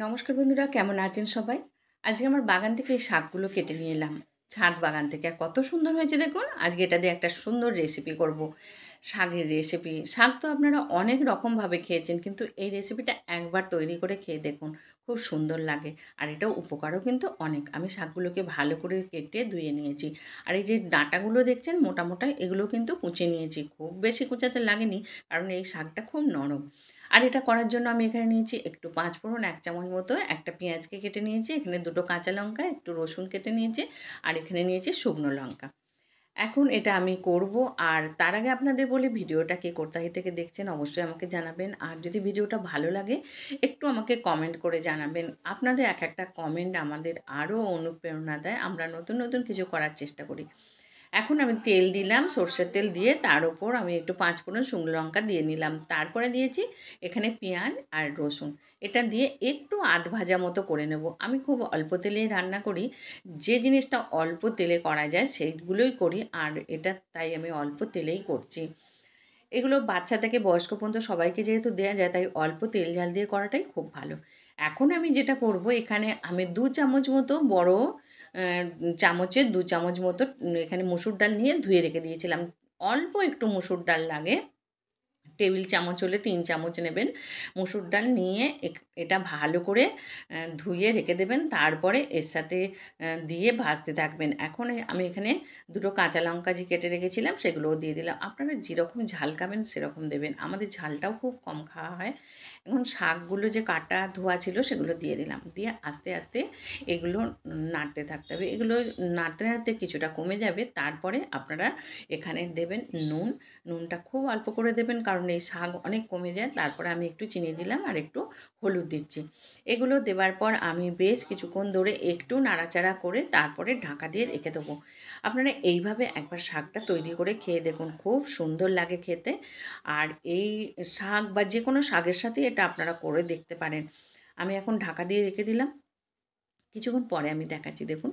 নমস্কার বন্ধুরা, কেমন আছেন সবাই? আজকে আমার বাগান থেকে এই শাকগুলো কেটে নিয়ে এলাম, ছাদ বাগান থেকে। আর কত সুন্দর হয়েছে দেখুন। আজকে এটা দিয়ে একটা সুন্দর রেসিপি করব, শাকের রেসিপি। শাক তো আপনারা অনেক রকমভাবে খেয়েছেন, কিন্তু এই রেসিপিটা একবার তৈরি করে খেয়ে দেখুন, খুব সুন্দর লাগে। আর এটাও উপকারও কিন্তু অনেক। আমি শাকগুলোকে ভালো করে কেটে ধুয়ে নিয়েছি। আর এই যে ডাঁটাগুলো দেখছেন মোটা মোটা, এগুলো কিন্তু কুচে নিয়েছি। খুব বেশি কুচাতে লাগেনি, কারণ এই শাকটা খুব নরম। আর এটা করার জন্য আমি এখানে নিয়েছি একটু ৫ ফোড়ন, ১ চামচ মতো, একটা পেঁয়াজকে কেটে নিয়েছি, এখানে ২টো কাঁচা লঙ্কা, একটু রসুন কেটে নিয়েছি, আর এখানে নিয়েছি শুকনো লঙ্কা। এখন এটা আমি করব। আর তার আগে আপনাদের বলি, ভিডিওটা কে কোথায় থেকে দেখছেন অবশ্যই আমাকে জানাবেন। আর যদি ভিডিওটা ভালো লাগে একটু আমাকে কমেন্ট করে জানাবেন। আপনাদের এক একটা কমেন্ট আমাদের আরও অনুপ্রেরণা দেয়, আমরা নতুন নতুন কিছু করার চেষ্টা করি। এখন আমি তেল দিলাম, সর্ষের তেল দিয়ে তার ওপর আমি একটু ৫ ফোড়ন শুকনো লঙ্কা দিয়ে নিলাম। তারপরে দিয়েছি এখানে পেঁয়াজ আর রসুন। এটা দিয়ে একটু আধ ভাজা মতো করে নেব। আমি খুব অল্প তেলেই রান্না করি। যে জিনিসটা অল্প তেলে করা যায় সেইগুলোই করি, আর এটা তাই আমি অল্প তেলেই করছি। এগুলো বাচ্চা থেকে বয়স্ক পর্যন্ত সবাইকে যেহেতু দেয়া যায়, তাই অল্প তেল ঝাল দিয়ে করাটাই খুব ভালো। এখন আমি যেটা করব, এখানে আমি ২ চামচ মতো বড় অ্যা চামচের ২ চামচ মতো এখানে মসুর ডাল নিয়ে ধুয়ে রেখে দিয়েছিলাম। অল্প একটু মসুর ডাল লাগে। টেবিল চামচ হলে ৩ চামচ নেবেন। মসুর ডাল নিয়ে এটা ভালো করে ধুয়ে রেখে দেবেন। তারপরে এর সাথে দিয়ে ভাজতে থাকবেন। এখন আমি এখানে ২টো কাঁচা লঙ্কা যে কেটে রেখেছিলাম সেগুলোও দিয়ে দিলাম। আপনারা যেরকম ঝাল খাবেন সেরকম দেবেন। আমাদের ঝালটাও খুব কম খাওয়া হয়। এখন শাকগুলো যে কাটা ধোয়া ছিল সেগুলো দিয়ে দিলাম। দিয়ে আস্তে আস্তে এগুলো নাড়তে থাকতে হবে। এগুলো নাড়তে নাড়তে কিছুটা কমে যাবে। তারপরে আপনারা এখানে দেবেন নুন। নুনটা খুব অল্প করে দেবেন, কারণ এই শাক অনেক কমে যায়। তারপরে আমি একটু চিনি দিলাম আর একটু হলুদ দিচ্ছি। এগুলো দেওয়ার পর আমি বেশ কিছুক্ষণ ধরে একটু নাড়াচাড়া করে তারপরে ঢাকা দিয়ে রেখে দেবো। আপনারা এইভাবে একবার শাকটা তৈরি করে খেয়ে দেখুন, খুব সুন্দর লাগে খেতে। আর এই শাক বা যে কোনো শাকের সাথে এটা আপনারা করে দেখতে পারেন। আমি এখন ঢাকা দিয়ে রেখে দিলাম। কিছুক্ষণ পরে আমি দেখাচ্ছি, দেখুন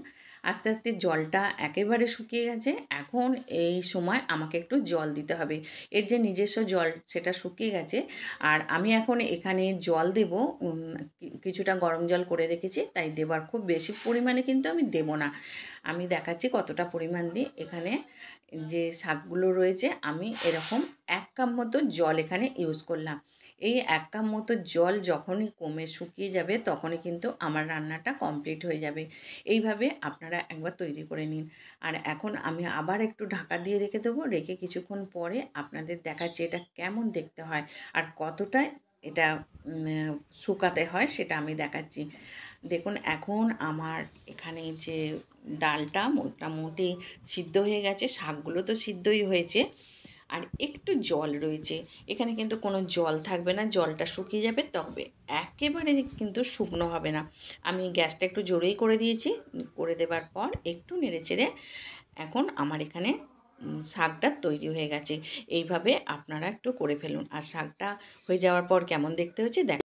আস্তে আস্তে জলটা একেবারে শুকিয়ে গেছে। এখন এই সময় আমাকে একটু জল দিতে হবে। এর যে নিজস্ব জল সেটা শুকিয়ে গেছে। আর আমি এখন এখানে জল দেব, কিছুটা গরম জল করে রেখেছি, তাই দেবার খুব বেশি পরিমাণে কিন্তু আমি দেব না। আমি দেখাচ্ছি কতটা পরিমাণ দিই। এখানে যে শাকগুলো রয়েছে আমি এরকম ১ কাপ মতো জল এখানে ইউজ করলাম। এই ১ কাপ মতো জল যখনই কমে শুকিয়ে যাবে তখনই কিন্তু আমার রান্নাটা কমপ্লিট হয়ে যাবে। এইভাবে আপনারা একবার তৈরি করে নিন। আর এখন আমি আবার একটু ঢাকা দিয়ে রেখে দেবো। রেখে কিছুক্ষণ পরে আপনাদের দেখাচ্ছি এটা কেমন দেখতে হয় আর কতটা এটা শুকাতে হয় সেটা আমি দেখাচ্ছি। দেখুন এখন আমার এখানে যে ডালটা মোটামুটি সিদ্ধ হয়ে গেছে, শাকগুলো তো সিদ্ধই হয়েছে। আর একটু জল রয়েছে এখানে, কিন্তু কোনো জল থাকবে না, জলটা শুকিয়ে যাবে, তবে একেবারে কিন্তু শুকনো হবে না। আমি গ্যাসটা একটু জোরেই করে দিয়েছি। করে দেবার পর একটু নেড়েচেড়ে এখন আমার এখানে শাকটা তৈরি হয়ে গেছে। এইভাবে আপনারা একটু করে ফেলুন। আর শাকটা হয়ে যাওয়ার পর কেমন দেখতে হয়েছে